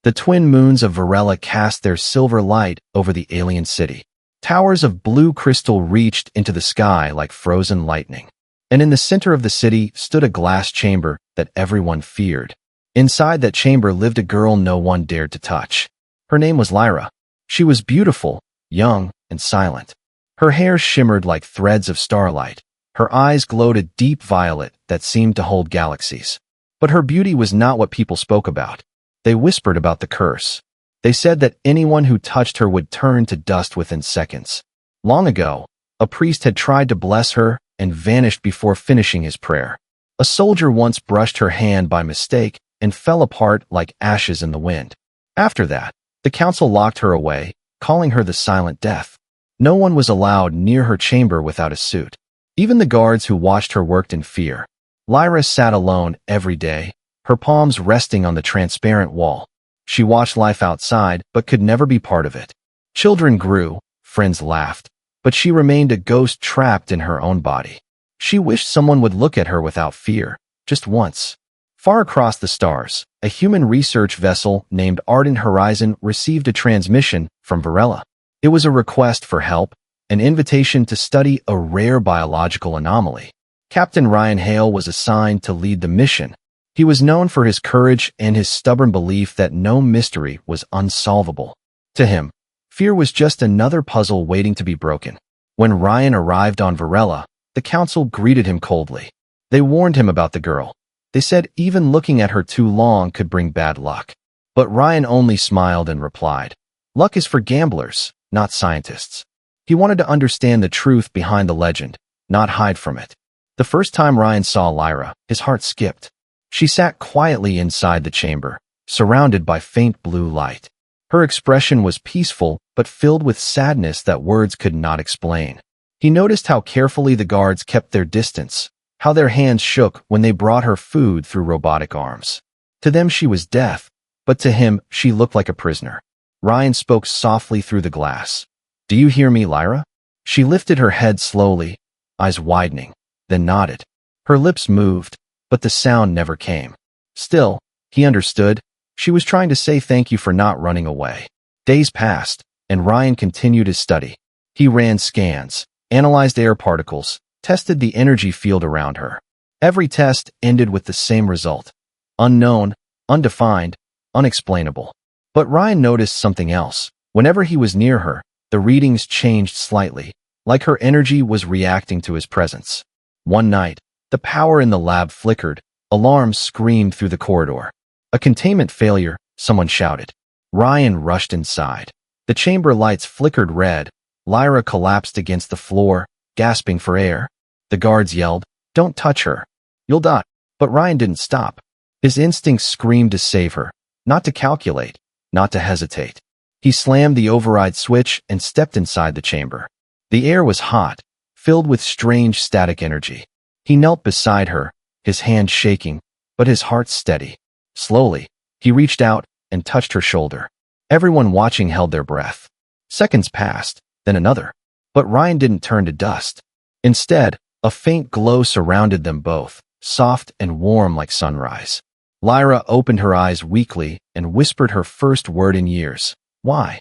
The twin moons of Varela cast their silver light over the alien city. Towers of blue crystal reached into the sky like frozen lightning. And in the center of the city stood a glass chamber that everyone feared. Inside that chamber lived a girl no one dared to touch. Her name was Lyra. She was beautiful, young, and silent. Her hair shimmered like threads of starlight. Her eyes glowed a deep violet that seemed to hold galaxies. But her beauty was not what people spoke about. They whispered about the curse. They said that anyone who touched her would turn to dust within seconds. Long ago, a priest had tried to bless her and vanished before finishing his prayer. A soldier once brushed her hand by mistake and fell apart like ashes in the wind. After that, the council locked her away, calling her the Silent Death. No one was allowed near her chamber without a suit. Even the guards who watched her worked in fear. Lyra sat alone every day, her palms resting on the transparent wall. She watched life outside, but could never be part of it. Children grew, friends laughed, but she remained a ghost trapped in her own body. She wished someone would look at her without fear, just once. Far across the stars, a human research vessel named Ardent Horizon received a transmission from Varela. It was a request for help, an invitation to study a rare biological anomaly. Captain Ryan Hale was assigned to lead the mission. He was known for his courage and his stubborn belief that no mystery was unsolvable. To him, fear was just another puzzle waiting to be broken. When Ryan arrived on Varela, the council greeted him coldly. They warned him about the girl. They said even looking at her too long could bring bad luck. But Ryan only smiled and replied, "Luck is for gamblers, not scientists." He wanted to understand the truth behind the legend, not hide from it. The first time Ryan saw Lyra, his heart skipped. She sat quietly inside the chamber, surrounded by faint blue light. Her expression was peaceful, but filled with sadness that words could not explain. He noticed how carefully the guards kept their distance, how their hands shook when they brought her food through robotic arms. To them she was death, but to him she looked like a prisoner. Ryan spoke softly through the glass. "Do you hear me, Lyra?" She lifted her head slowly, eyes widening, then nodded. Her lips moved, but the sound never came. Still, he understood. She was trying to say thank you for not running away. Days passed, and Ryan continued his study. He ran scans, analyzed air particles, tested the energy field around her. Every test ended with the same result: unknown, undefined, unexplainable. But Ryan noticed something else. Whenever he was near her, the readings changed slightly, like her energy was reacting to his presence. One night, the power in the lab flickered. Alarms screamed through the corridor. "A containment failure," someone shouted. Ryan rushed inside. The chamber lights flickered red. Lyra collapsed against the floor, gasping for air. The guards yelled, "Don't touch her. You'll die." But Ryan didn't stop. His instincts screamed to save her, not to calculate, not to hesitate. He slammed the override switch and stepped inside the chamber. The air was hot, filled with strange static energy. He knelt beside her, his hand shaking, but his heart steady. Slowly, he reached out and touched her shoulder. Everyone watching held their breath. Seconds passed, then another. But Ryan didn't turn to dust. Instead, a faint glow surrounded them both, soft and warm like sunrise. Lyra opened her eyes weakly and whispered her first word in years. "Why?"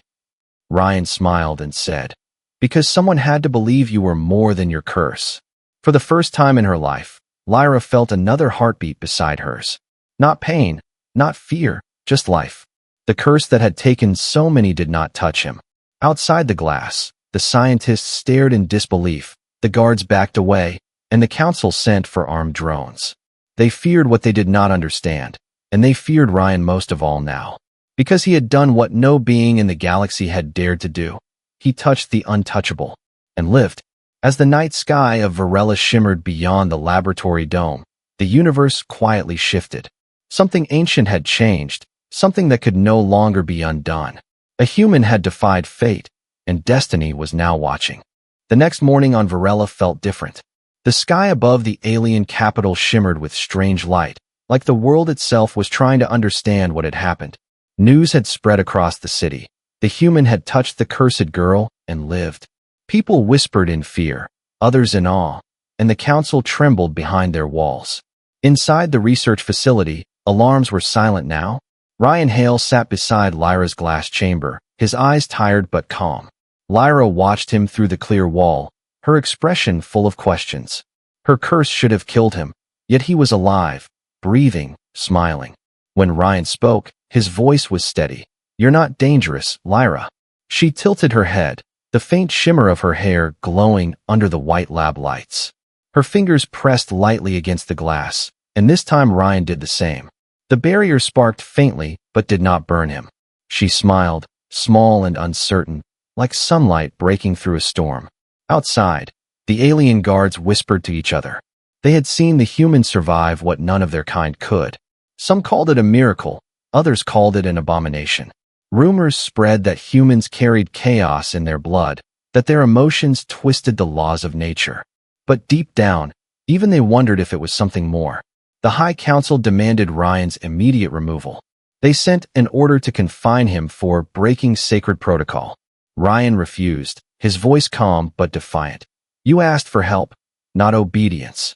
Ryan smiled and said, "Because someone had to believe you were more than your curse." For the first time in her life, Lyra felt another heartbeat beside hers. Not pain, not fear, just life. The curse that had taken so many did not touch him. Outside the glass, the scientists stared in disbelief, the guards backed away, and the council sent for armed drones. They feared what they did not understand, and they feared Ryan most of all now. Because he had done what no being in the galaxy had dared to do. He touched the untouchable, and lived. As the night sky of Varela shimmered beyond the laboratory dome, the universe quietly shifted. Something ancient had changed, something that could no longer be undone. A human had defied fate, and destiny was now watching. The next morning on Varela felt different. The sky above the alien capital shimmered with strange light, like the world itself was trying to understand what had happened. News had spread across the city. The human had touched the cursed girl and lived. People whispered in fear, others in awe, and the council trembled behind their walls. Inside the research facility, alarms were silent now. Ryan Hale sat beside Lyra's glass chamber, his eyes tired but calm. Lyra watched him through the clear wall, her expression full of questions. Her curse should have killed him, yet he was alive, breathing, smiling. When Ryan spoke, his voice was steady. "You're not dangerous, Lyra." She tilted her head, the faint shimmer of her hair glowing under the white lab lights. Her fingers pressed lightly against the glass, and this time Ryan did the same. The barrier sparked faintly, but did not burn him. She smiled, small and uncertain, like sunlight breaking through a storm. Outside, the alien guards whispered to each other. They had seen the humans survive what none of their kind could. Some called it a miracle, others called it an abomination. Rumors spread that humans carried chaos in their blood, that their emotions twisted the laws of nature. But deep down, even they wondered if it was something more. The High Council demanded Ryan's immediate removal. They sent an order to confine him for breaking sacred protocol. Ryan refused, his voice calm but defiant. "You asked for help, not obedience."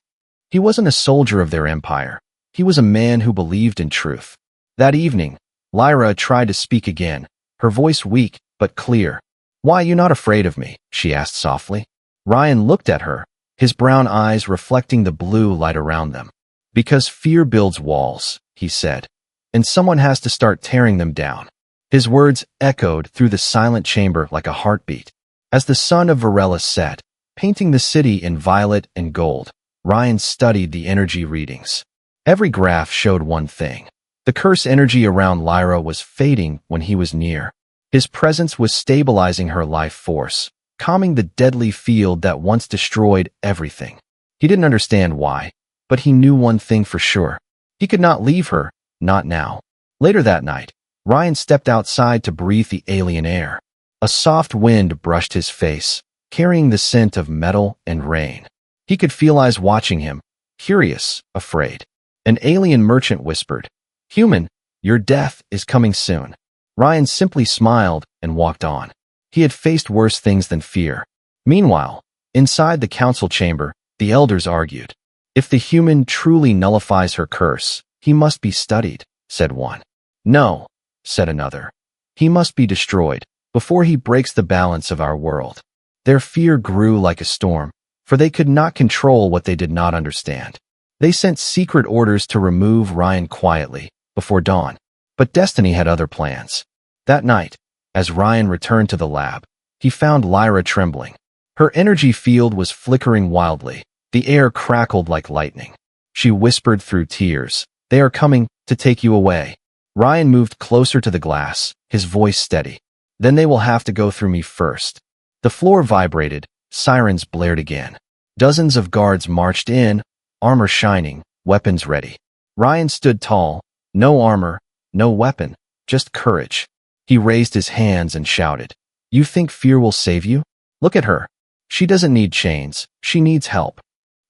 He wasn't a soldier of their empire. He was a man who believed in truth. That evening, Lyra tried to speak again, her voice weak but clear. "Why are you not afraid of me?" she asked softly. Ryan looked at her, his brown eyes reflecting the blue light around them. "Because fear builds walls," he said, "and someone has to start tearing them down." His words echoed through the silent chamber like a heartbeat. As the sun of Varela set, painting the city in violet and gold, Ryan studied the energy readings. Every graph showed one thing. The curse energy around Lyra was fading when he was near. His presence was stabilizing her life force, calming the deadly field that once destroyed everything. He didn't understand why, but he knew one thing for sure. He could not leave her, not now. Later that night, Ryan stepped outside to breathe the alien air. A soft wind brushed his face, carrying the scent of metal and rain. He could feel eyes watching him, curious, afraid. An alien merchant whispered, "Human, your death is coming soon." Ryan simply smiled and walked on. He had faced worse things than fear. Meanwhile, inside the council chamber, the elders argued. "If the human truly nullifies her curse, he must be studied," said one. "No," said another. "He must be destroyed before he breaks the balance of our world." Their fear grew like a storm, for they could not control what they did not understand. They sent secret orders to remove Ryan quietly, before dawn. But destiny had other plans. That night, as Ryan returned to the lab, he found Lyra trembling. Her energy field was flickering wildly. The air crackled like lightning. She whispered through tears, "They are coming to take you away." Ryan moved closer to the glass, his voice steady. "Then they will have to go through me first." The floor vibrated, sirens blared again. Dozens of guards marched in, armor shining, weapons ready. Ryan stood tall, no armor, no weapon, just courage. He raised his hands and shouted, "You think fear will save you? Look at her. She doesn't need chains, she needs help."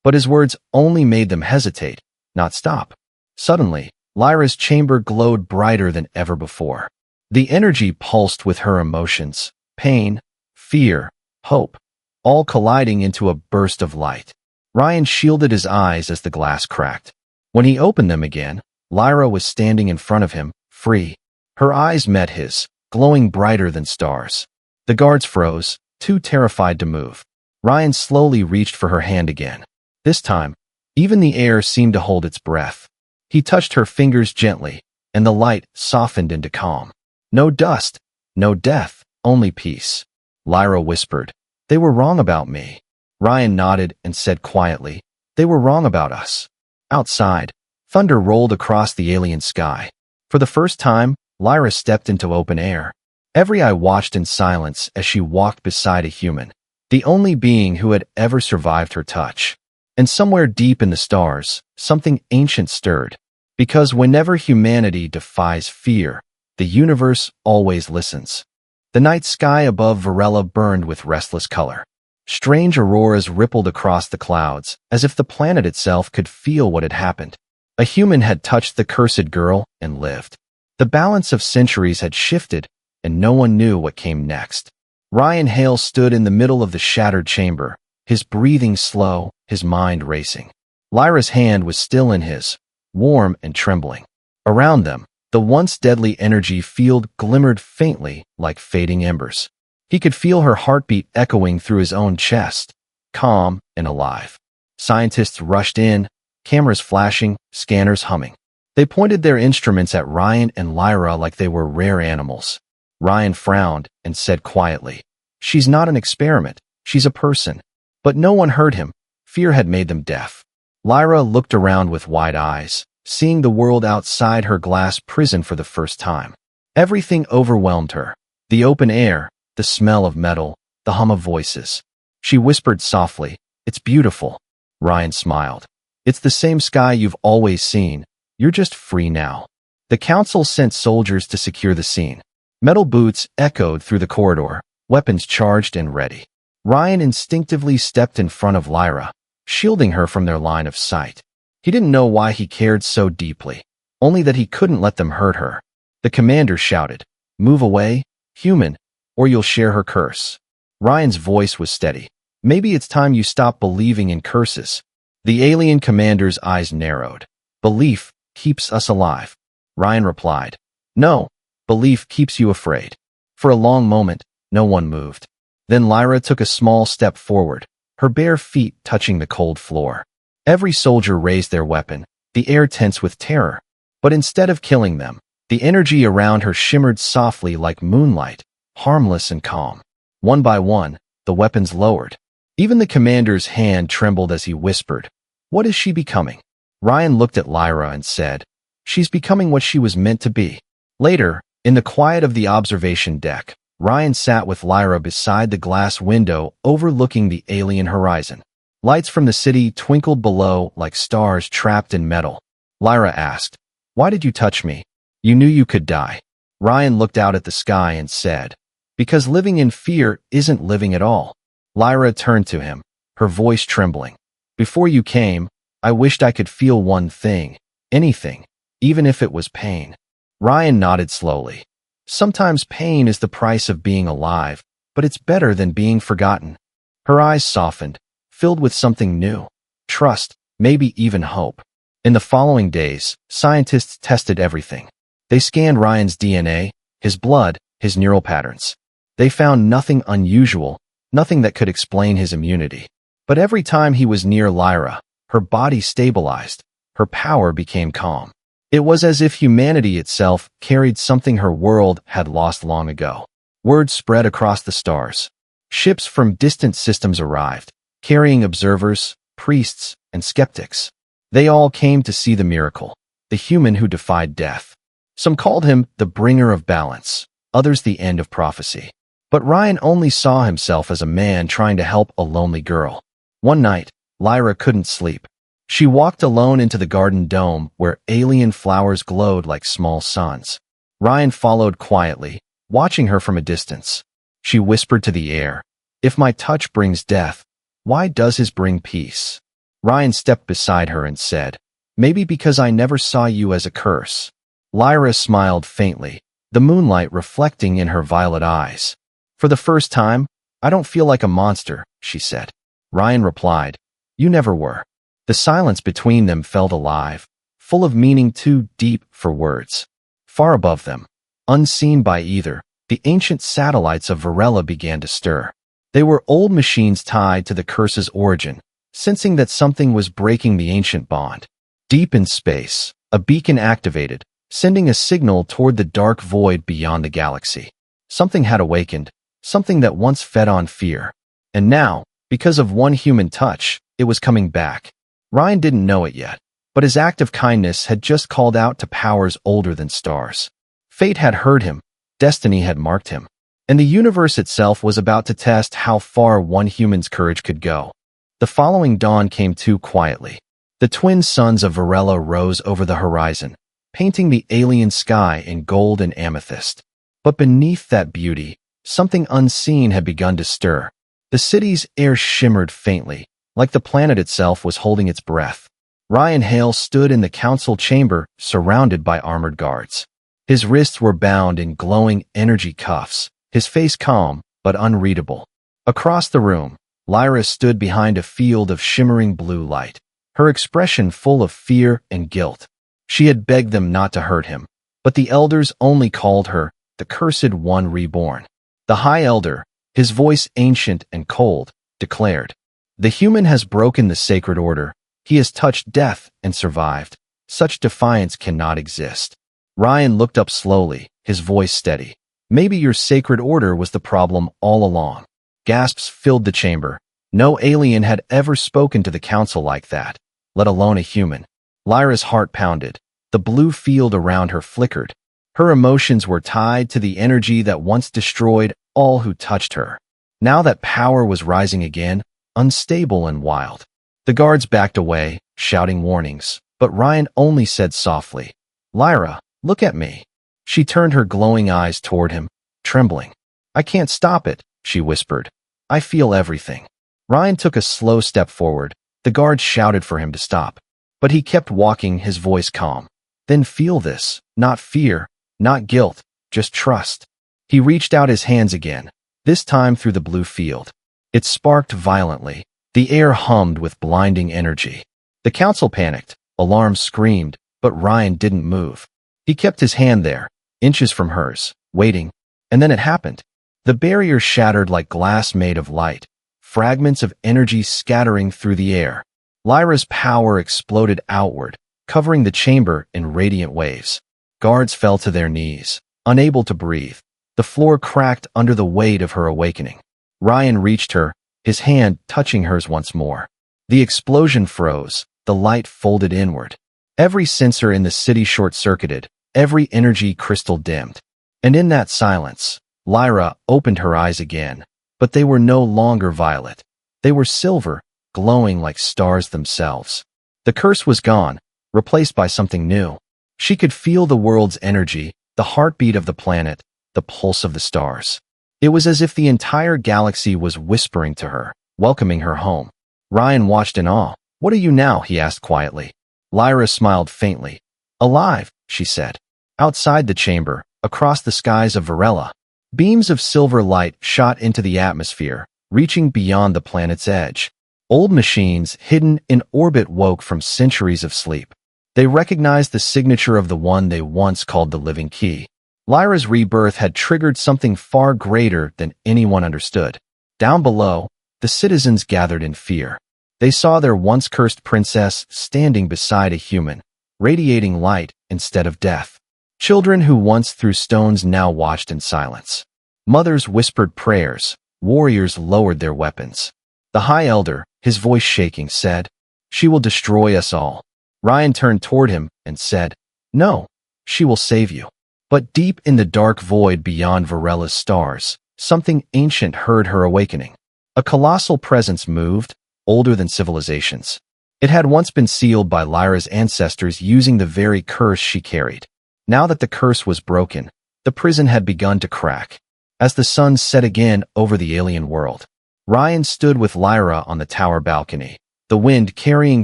But his words only made them hesitate, not stop. Suddenly, Lyra's chamber glowed brighter than ever before. The energy pulsed with her emotions, pain, fear, hope, all colliding into a burst of light. Ryan shielded his eyes as the glass cracked. When he opened them again, Lyra was standing in front of him, free. Her eyes met his, glowing brighter than stars. The guards froze, too terrified to move. Ryan slowly reached for her hand again. This time, even the air seemed to hold its breath. He touched her fingers gently, and the light softened into calm. "No dust, no death, only peace." Lyra whispered, "They were wrong about me." Ryan nodded and said quietly, "They were wrong about us." Outside, thunder rolled across the alien sky. For the first time, Lyra stepped into open air. Every eye watched in silence as she walked beside a human, the only being who had ever survived her touch. And somewhere deep in the stars, something ancient stirred. Because whenever humanity defies fear, the universe always listens. The night sky above Varela burned with restless color. Strange auroras rippled across the clouds, as if the planet itself could feel what had happened. A human had touched the cursed girl and lived. The balance of centuries had shifted, and no one knew what came next. Ryan Hale stood in the middle of the shattered chamber, his breathing slow, his mind racing. Lyra's hand was still in his, warm and trembling. Around them, The once deadly energy field glimmered faintly like fading embers. He could feel her heartbeat echoing through his own chest, calm and alive. Scientists rushed in, cameras flashing, scanners humming. They pointed their instruments at Ryan and Lyra like they were rare animals. Ryan frowned and said quietly, "She's not an experiment, she's a person." But no one heard him. Fear had made them deaf. Lyra looked around with wide eyes, seeing the world outside her glass prison for the first time. Everything overwhelmed her. The open air, the smell of metal, the hum of voices. She whispered softly, "It's beautiful." Ryan smiled. "It's the same sky you've always seen. You're just free now." The council sent soldiers to secure the scene. Metal boots echoed through the corridor, weapons charged and ready. Ryan instinctively stepped in front of Lyra, shielding her from their line of sight. He didn't know why he cared so deeply, only that he couldn't let them hurt her. The commander shouted, "Move away, human, or you'll share her curse." Ryan's voice was steady. "Maybe it's time you stop believing in curses." The alien commander's eyes narrowed. "Belief keeps us alive." Ryan replied, "No, belief keeps you afraid." For a long moment, no one moved. Then Lyra took a small step forward, her bare feet touching the cold floor. Every soldier raised their weapon, the air tense with terror. But instead of killing them, the energy around her shimmered softly like moonlight, harmless and calm. One by one, the weapons lowered. Even the commander's hand trembled as he whispered, "What is she becoming?" Ryan looked at Lyra and said, "She's becoming what she was meant to be." Later, in the quiet of the observation deck, Ryan sat with Lyra beside the glass window overlooking the alien horizon. Lights from the city twinkled below like stars trapped in metal. Lyra asked, "Why did you touch me? You knew you could die." Ryan looked out at the sky and said, "Because living in fear isn't living at all." Lyra turned to him, her voice trembling. "Before you came, I wished I could feel one thing, anything, even if it was pain." Ryan nodded slowly. "Sometimes pain is the price of being alive, but it's better than being forgotten." Her eyes softened, filled with something new. Trust, maybe even hope. In the following days, scientists tested everything. They scanned Ryan's DNA, his blood, his neural patterns. They found nothing unusual, nothing that could explain his immunity. But every time he was near Lyra, her body stabilized, her power became calm. It was as if humanity itself carried something her world had lost long ago. Word spread across the stars. Ships from distant systems arrived, carrying observers, priests, and skeptics. They all came to see the miracle, the human who defied death. Some called him the bringer of balance, others the end of prophecy. But Ryan only saw himself as a man trying to help a lonely girl. One night, Lyra couldn't sleep. She walked alone into the garden dome where alien flowers glowed like small suns. Ryan followed quietly, watching her from a distance. She whispered to the air, "If my touch brings death, why does his bring peace?" Ryan stepped beside her and said, "Maybe because I never saw you as a curse." Lyra smiled faintly, the moonlight reflecting in her violet eyes. "For the first time, I don't feel like a monster," she said. Ryan replied, "You never were." The silence between them felt alive, full of meaning too deep for words. Far above them, unseen by either, the ancient satellites of Varela began to stir. They were old machines tied to the curse's origin, sensing that something was breaking the ancient bond. Deep in space, a beacon activated, sending a signal toward the dark void beyond the galaxy. Something had awakened, something that once fed on fear. And now, because of one human touch, it was coming back. Ryan didn't know it yet, but his act of kindness had just called out to powers older than stars. Fate had heard him, destiny had marked him, and the universe itself was about to test how far one human's courage could go. The following dawn came too quietly. The twin suns of Varela rose over the horizon, painting the alien sky in gold and amethyst. But beneath that beauty, something unseen had begun to stir. The city's air shimmered faintly, like the planet itself was holding its breath. Ryan Hale stood in the council chamber, surrounded by armored guards. His wrists were bound in glowing energy cuffs, his face calm but unreadable. Across the room, Lyra stood behind a field of shimmering blue light, her expression full of fear and guilt. She had begged them not to hurt him, But the elders only called her the Cursed One Reborn. The High Elder, his voice ancient and cold, declared, "The human has broken the sacred order. He has touched death and survived. Such defiance cannot exist." Ryan looked up slowly, his voice steady. "Maybe your sacred order was the problem all along." Gasps filled the chamber. No alien had ever spoken to the council like that, let alone a human. Lyra's heart pounded. The blue field around her flickered. Her emotions were tied to the energy that once destroyed all who touched her. Now that power was rising again, unstable and wild. The guards backed away, shouting warnings, but Ryan only said softly, "Lyra, look at me." She turned her glowing eyes toward him, trembling. "I can't stop it," she whispered. "I feel everything." Ryan took a slow step forward. The guards shouted for him to stop, but he kept walking, his voice calm. "Then feel this, not fear, not guilt, just trust." He reached out his hands again, this time through the blue field. It sparked violently. The air hummed with blinding energy. The council panicked, alarms screamed, but Ryan didn't move. He kept his hand there, inches from hers, waiting, and then it happened. The barrier shattered like glass made of light, fragments of energy scattering through the air. Lyra's power exploded outward, covering the chamber in radiant waves. Guards fell to their knees, unable to breathe. The floor cracked under the weight of her awakening. Ryan reached her, his hand touching hers once more. The explosion froze, the light folded inward. Every sensor in the city short-circuited, every energy crystal dimmed. And in that silence, Lyra opened her eyes again, but they were no longer violet. They were silver, glowing like stars themselves. The curse was gone, replaced by something new. She could feel the world's energy, the heartbeat of the planet, the pulse of the stars. It was as if the entire galaxy was whispering to her, welcoming her home. Ryan watched in awe. "What are you now?" he asked quietly. Lyra smiled faintly. "Alive," she said. Outside the chamber, across the skies of Varela, beams of silver light shot into the atmosphere, reaching beyond the planet's edge. Old machines hidden in orbit woke from centuries of sleep. They recognized the signature of the one they once called the living key. Lyra's rebirth had triggered something far greater than anyone understood. Down below, the citizens gathered in fear. They saw their once cursed princess standing beside a human, radiating light instead of death. Children who once threw stones now watched in silence. Mothers whispered prayers. Warriors lowered their weapons. The High Elder, his voice shaking, said, "She will destroy us all." Ryan turned toward him and said, "No, she will save you." But deep in the dark void beyond Varela's stars, something ancient heard her awakening. A colossal presence moved, older than civilizations. It had once been sealed by Lyra's ancestors using the very curse she carried. Now that the curse was broken, the prison had begun to crack. As the sun set again over the alien world, Ryan stood with Lyra on the tower balcony, the wind carrying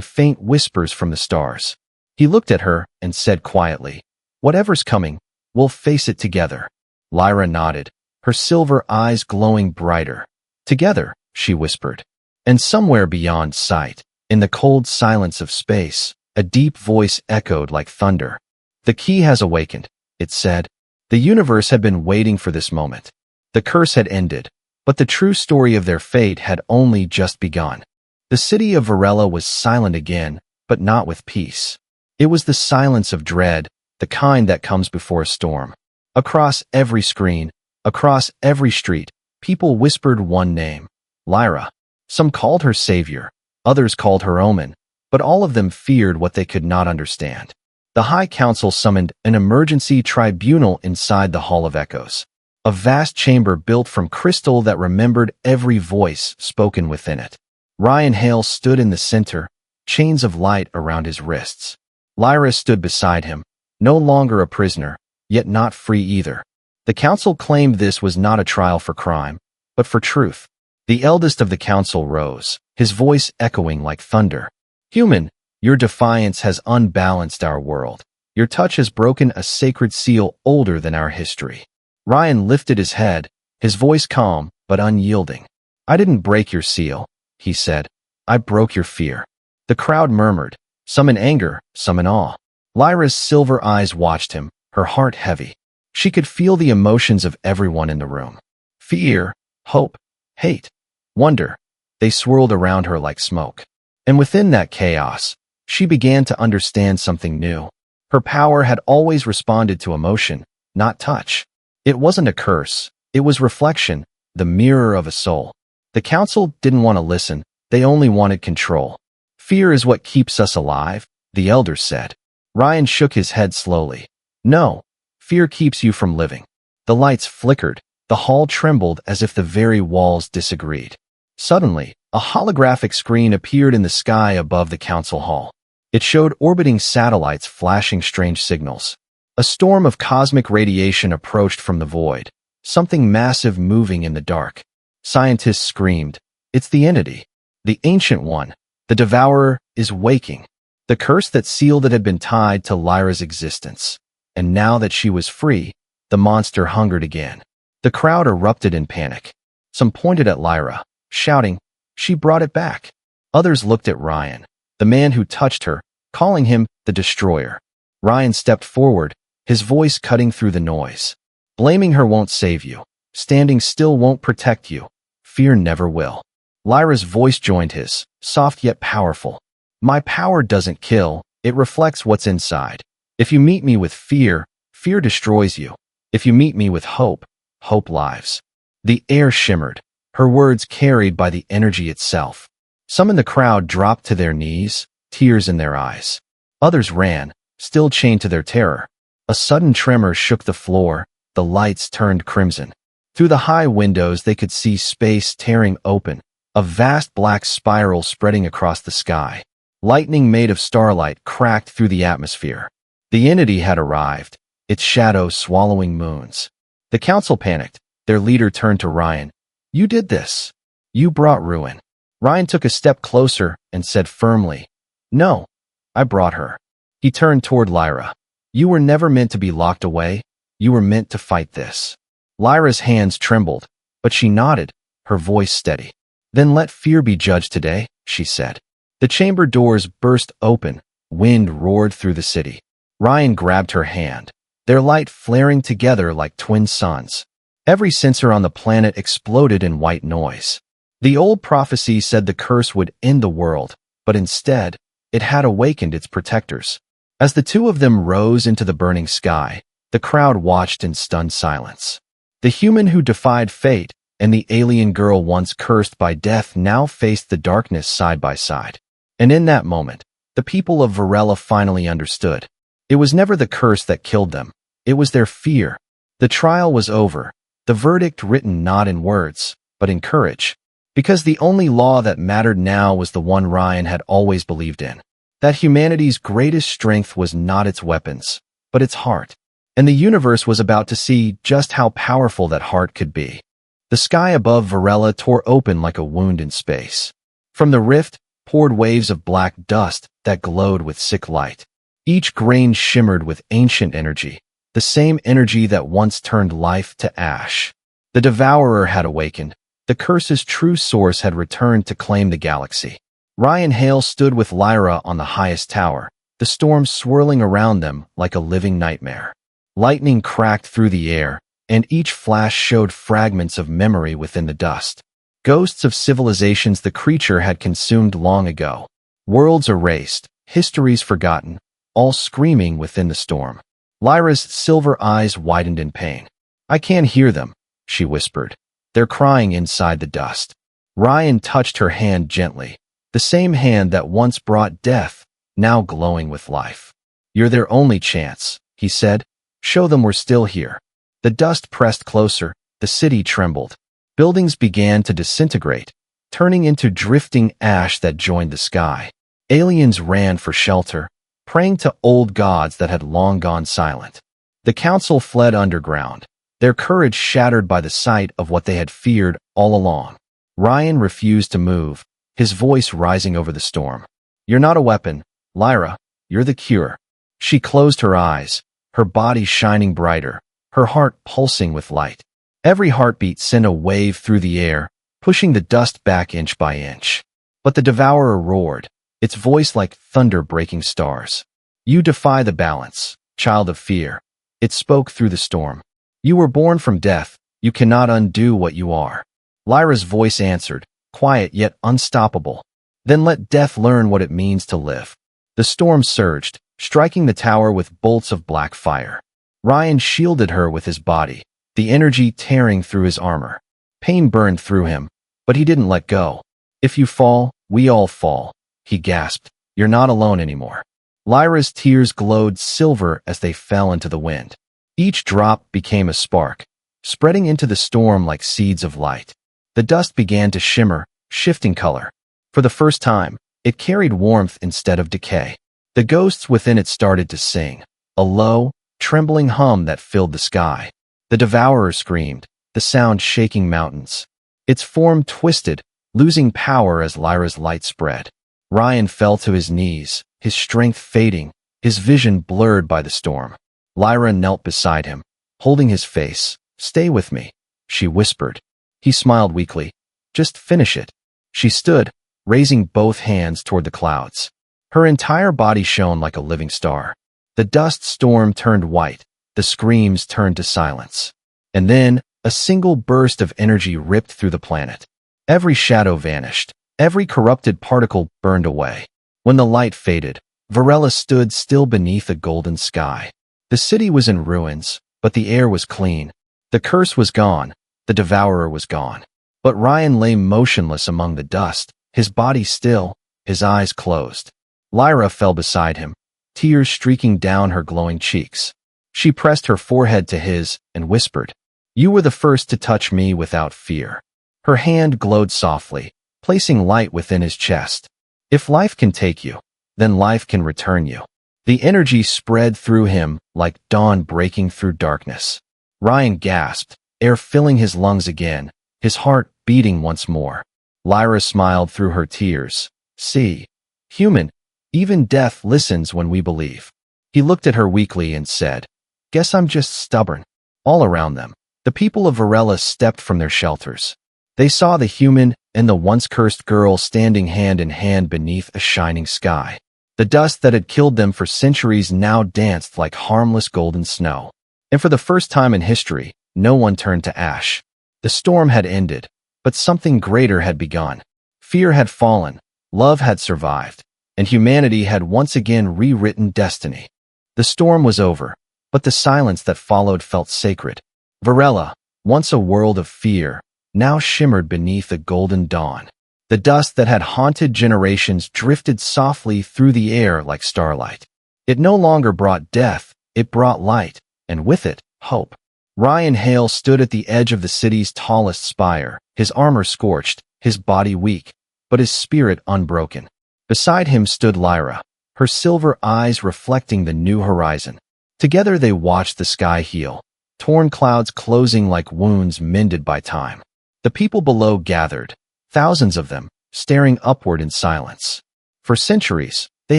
faint whispers from the stars. He looked at her and said quietly, "Whatever's coming, we'll face it together." Lyra nodded, her silver eyes glowing brighter. "Together," she whispered. And somewhere beyond sight, in the cold silence of space, a deep voice echoed like thunder. "The key has awakened," it said. The universe had been waiting for this moment. The curse had ended, but the true story of their fate had only just begun. The city of Varela was silent again, but not with peace. It was the silence of dread, the kind that comes before a storm. Across every screen, across every street, people whispered one name, Lyra. Some called her savior, others called her omen, but all of them feared what they could not understand. The High Council summoned an emergency tribunal inside the Hall of Echoes, a vast chamber built from crystal that remembered every voice spoken within it. Ryan Hale stood in the center, chains of light around his wrists. Lyra stood beside him, no longer a prisoner, yet not free either. The council claimed this was not a trial for crime, but for truth. The eldest of the council rose, his voice echoing like thunder. "Human, your defiance has unbalanced our world. Your touch has broken a sacred seal older than our history." Ryan lifted his head, his voice calm but unyielding. "I didn't break your seal," he said. "I broke your fear." The crowd murmured, some in anger, some in awe. Lyra's silver eyes watched him, her heart heavy. She could feel the emotions of everyone in the room. Fear, hope, hate, wonder. They swirled around her like smoke. And within that chaos, she began to understand something new. Her power had always responded to emotion, not touch. It wasn't a curse. It was reflection, the mirror of a soul. The council didn't want to listen. They only wanted control. Fear is what keeps us alive, the elders said. Ryan shook his head slowly. No, fear keeps you from living. The lights flickered. The hall trembled as if the very walls disagreed. Suddenly, a holographic screen appeared in the sky above the council hall. It showed orbiting satellites flashing strange signals. A storm of cosmic radiation approached from the void, something massive moving in the dark. Scientists screamed, "It's the entity. The Ancient One. The Devourer is waking." The curse that sealed it had been tied to Lyra's existence. And now that she was free, the monster hungered again. The crowd erupted in panic. Some pointed at Lyra, shouting, "She brought it back." Others looked at Ryan, the man who touched her, calling him the Destroyer. Ryan stepped forward, his voice cutting through the noise. "Blaming her won't save you. Standing still won't protect you. Fear never will." Lyra's voice joined his, soft yet powerful. "My power doesn't kill, it reflects what's inside. If you meet me with fear, fear destroys you. If you meet me with hope, hope lives." The air shimmered, her words carried by the energy itself. Some in the crowd dropped to their knees, tears in their eyes. Others ran, still chained to their terror. A sudden tremor shook the floor, the lights turned crimson. Through the high windows they could see space tearing open, a vast black spiral spreading across the sky. Lightning made of starlight cracked through the atmosphere. The entity had arrived, its shadow swallowing moons. The council panicked. Their leader turned to Ryan. "You did this. You brought ruin." Ryan took a step closer and said firmly, "No, I brought her." He turned toward Lyra. "You were never meant to be locked away. You were meant to fight this." Lyra's hands trembled, but she nodded, her voice steady. "Then let fear be judged today," she said. The chamber doors burst open, wind roared through the city. Ryan grabbed her hand, their light flaring together like twin suns. Every sensor on the planet exploded in white noise. The old prophecy said the curse would end the world, but instead, it had awakened its protectors. As the two of them rose into the burning sky, the crowd watched in stunned silence. The human who defied fate and the alien girl once cursed by death now faced the darkness side by side. And in that moment, the people of Varela finally understood. It was never the curse that killed them. It was their fear. The trial was over, the verdict written not in words, but in courage. Because the only law that mattered now was the one Ryan had always believed in. That humanity's greatest strength was not its weapons, but its heart. And the universe was about to see just how powerful that heart could be. The sky above Varela tore open like a wound in space. From the rift poured waves of black dust that glowed with sick light. Each grain shimmered with ancient energy, the same energy that once turned life to ash. The Devourer had awakened. The curse's true source had returned to claim the galaxy. Ryan Hale stood with Lyra on the highest tower, the storm swirling around them like a living nightmare. Lightning cracked through the air, and each flash showed fragments of memory within the dust. Ghosts of civilizations the creature had consumed long ago. Worlds erased, histories forgotten, all screaming within the storm. Lyra's silver eyes widened in pain. "I can't hear them," she whispered. "They're crying inside the dust." Ryan touched her hand gently, the same hand that once brought death, now glowing with life. "You're their only chance," he said. "Show them we're still here." The dust pressed closer, the city trembled. Buildings began to disintegrate, turning into drifting ash that joined the sky. Aliens ran for shelter, praying to old gods that had long gone silent. The council fled underground, their courage shattered by the sight of what they had feared all along. Ryan refused to move, his voice rising over the storm. "You're not a weapon, Lyra, you're the cure." She closed her eyes, her body shining brighter, her heart pulsing with light. Every heartbeat sent a wave through the air, pushing the dust back inch by inch. But the Devourer roared, its voice like thunder breaking stars. "You defy the balance, child of fear. It spoke through the storm. You were born from death. You cannot undo what you are. Lyra's voice answered, quiet yet unstoppable. Then let death learn what it means to live. The storm surged, striking the tower with bolts of black fire. Ryan shielded her with his body, the energy tearing through his armor. Pain burned through him, but he didn't let go. If you fall, we all fall, he gasped. You're not alone anymore. Lyra's tears glowed silver as they fell into the wind. Each drop became a spark, spreading into the storm like seeds of light. The dust began to shimmer, shifting color. For the first time, it carried warmth instead of decay. The ghosts within it started to sing, a low, trembling hum that filled the sky. The devourer screamed, the sound shaking mountains. Its form twisted, losing power as Lyra's light spread. Ryan fell to his knees, his strength fading, his vision blurred by the storm. Lyra knelt beside him, holding his face. Stay with me, she whispered. He smiled weakly. Just finish it. She stood, raising both hands toward the clouds. Her entire body shone like a living star. The dust storm turned white, the screams turned to silence. And then, a single burst of energy ripped through the planet. Every shadow vanished, every corrupted particle burned away. When the light faded, Varela stood still beneath a golden sky. The city was in ruins, but the air was clean. The curse was gone, the devourer was gone. But Ryan lay motionless among the dust, his body still, his eyes closed. Lyra fell beside him, tears streaking down her glowing cheeks. She pressed her forehead to his and whispered, "You were the first to touch me without fear." Her hand glowed softly, placing light within his chest. If life can take you, then life can return you. The energy spread through him like dawn breaking through darkness. Ryan gasped, air filling his lungs again, his heart beating once more. Lyra smiled through her tears. See, human, even death listens when we believe. He looked at her weakly and said, "Guess I'm just stubborn." All around them, the people of Varela stepped from their shelters. They saw the human and the once-cursed girl standing hand in hand beneath a shining sky. The dust that had killed them for centuries now danced like harmless golden snow. And for the first time in history, no one turned to ash. The storm had ended, but something greater had begun. Fear had fallen, love had survived, and humanity had once again rewritten destiny. The storm was over, but the silence that followed felt sacred. Varela, once a world of fear, now shimmered beneath a golden dawn. The dust that had haunted generations drifted softly through the air like starlight. It no longer brought death, it brought light, and with it, hope. Ryan Hale stood at the edge of the city's tallest spire, his armor scorched, his body weak, but his spirit unbroken. Beside him stood Lyra, her silver eyes reflecting the new horizon. Together they watched the sky heal, torn clouds closing like wounds mended by time. The people below gathered, thousands of them, staring upward in silence. For centuries, they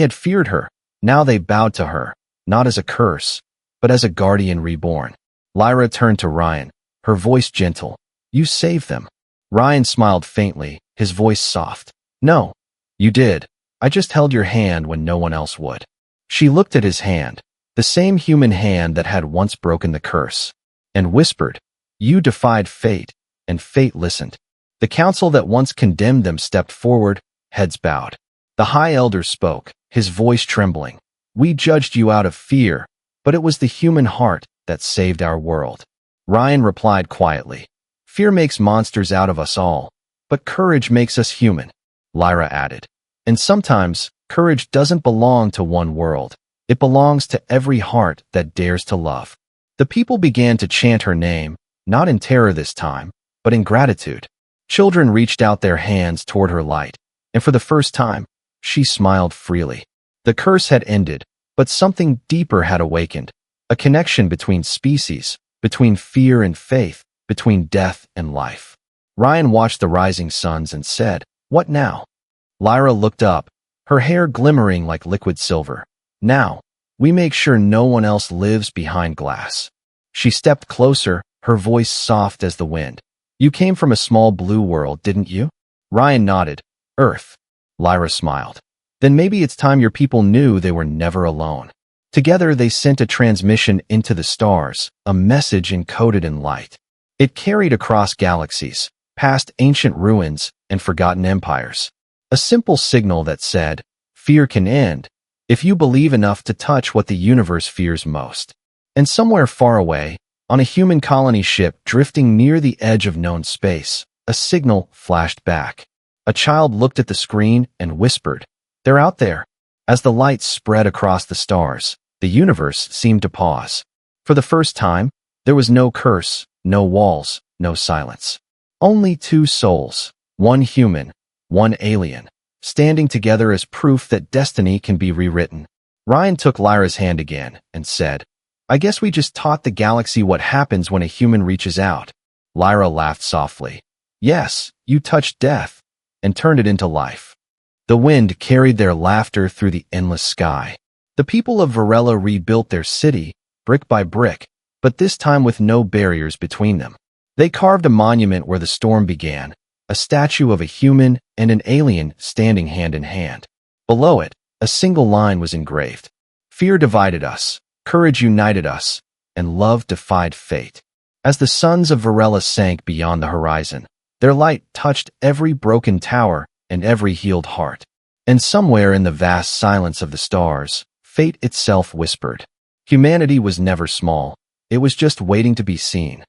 had feared her. Now they bowed to her, not as a curse, but as a guardian reborn. Lyra turned to Ryan, her voice gentle. "You saved them." Ryan smiled faintly, his voice soft. "No, you did. I just held your hand when no one else would." She looked at his hand, the same human hand that had once broken the curse, and whispered, "You defied fate, and fate listened." The council that once condemned them stepped forward, heads bowed. The High Elder spoke, his voice trembling. "We judged you out of fear, but it was the human heart that saved our world." Ryan replied quietly, "Fear makes monsters out of us all, but courage makes us human." Lyra added, "And sometimes, courage doesn't belong to one world. It belongs to every heart that dares to love." The people began to chant her name, not in terror this time, but in gratitude. Children reached out their hands toward her light, and for the first time, she smiled freely. The curse had ended, but something deeper had awakened. A connection between species, between fear and faith, between death and life. Ryan watched the rising suns and said, "What now?" Lyra looked up, her hair glimmering like liquid silver. "Now, we make sure no one else lives behind glass." She stepped closer, her voice soft as the wind. "You came from a small blue world, didn't you?" Ryan nodded. "Earth." Lyra smiled. "Then maybe it's time your people knew they were never alone." Together they sent a transmission into the stars, a message encoded in light. It carried across galaxies, past ancient ruins and forgotten empires. A simple signal that said, fear can end if you believe enough to touch what the universe fears most. And somewhere far away, on a human colony ship drifting near the edge of known space, a signal flashed back. A child looked at the screen and whispered, "They're out there." As the light spread across the stars, the universe seemed to pause. For the first time, there was no curse, no walls, no silence. Only two souls, one human, one alien, standing together as proof that destiny can be rewritten. Ryan took Lyra's hand again and said, "I guess we just taught the galaxy what happens when a human reaches out." Lyra laughed softly. "Yes, you touched death and turned it into life." The wind carried their laughter through the endless sky. The people of Varela rebuilt their city, brick by brick, but this time with no barriers between them. They carved a monument where the storm began, a statue of a human and an alien standing hand in hand. Below it, a single line was engraved. "Fear divided us, courage united us, and love defied fate." As the suns of Varela sank beyond the horizon, their light touched every broken tower and every healed heart. And somewhere in the vast silence of the stars, fate itself whispered. Humanity was never small. It was just waiting to be seen.